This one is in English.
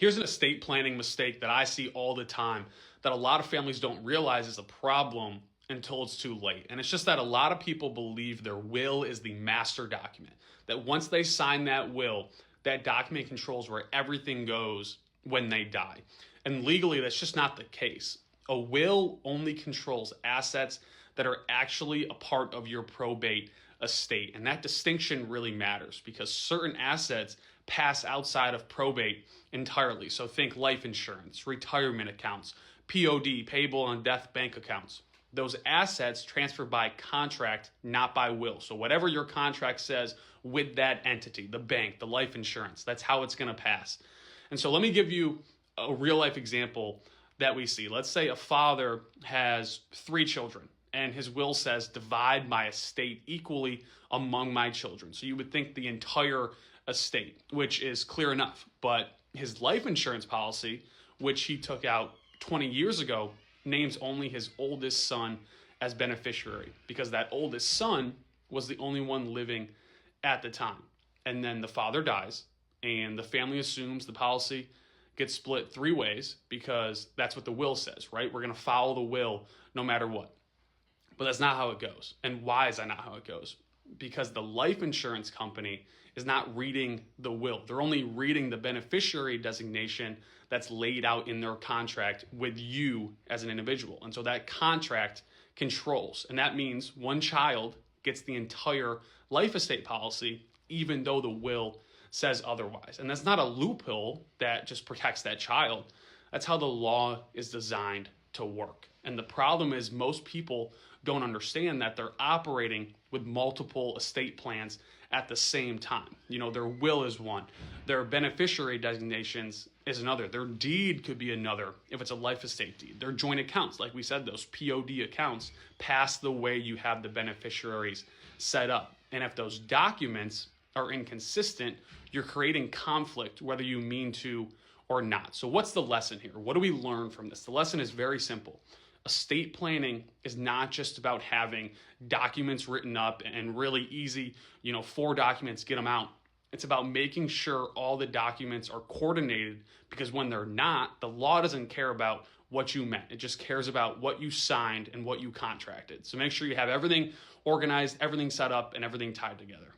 Here's an estate planning mistake that I see all the time that a lot of families don't realize is a problem until it's too late. And it's just that a lot of people believe their will is the master document, that once they sign that will, that document controls where everything goes when they die. And legally, that's just not the case. A will only controls assets that are actually a part of your probate estate. And that distinction really matters because certain assets pass outside of probate entirely. So think life insurance, retirement accounts, POD, payable on death bank accounts. Those assets transfer by contract, not by will. So whatever your contract says with that entity, the bank, the life insurance, that's how it's going to pass. And so let me give you a real life example that we see. Let's say a father has 3 children and his will says divide my estate equally among my children. So you would think the entire estate, which is clear enough. But his life insurance policy, which he took out 20 years ago, names only his oldest son as beneficiary because that oldest son was the only one living at the time. And then the father dies and the family assumes the policy gets split 3 ways because that's what the will says, right? We're going to follow the will no matter what. But that's not how it goes. And why is that not how it goes? Because the life insurance company is not reading the will. They're only reading the beneficiary designation that's laid out in their contract with you as an individual. And so that contract controls. And that means one child gets the entire life estate policy, even though the will says otherwise. And that's not a loophole that just protects that child. That's how the law is designed to work. And the problem is most people don't understand that they're operating with multiple estate plans at the same time. You know, their will is one, their beneficiary designations is another, their deed could be another if it's a life estate deed. Their joint accounts, like we said, those POD accounts pass the way you have the beneficiaries set up. And if those documents are inconsistent, you're creating conflict whether you mean to or not. So what's the lesson here? What do we learn from this? The lesson is very simple. Estate planning is not just about having documents written up and really easy, 4 documents, get them out. It's about making sure all the documents are coordinated because when they're not, the law doesn't care about what you meant. It just cares about what you signed and what you contracted. So make sure you have everything organized, everything set up, and everything tied together.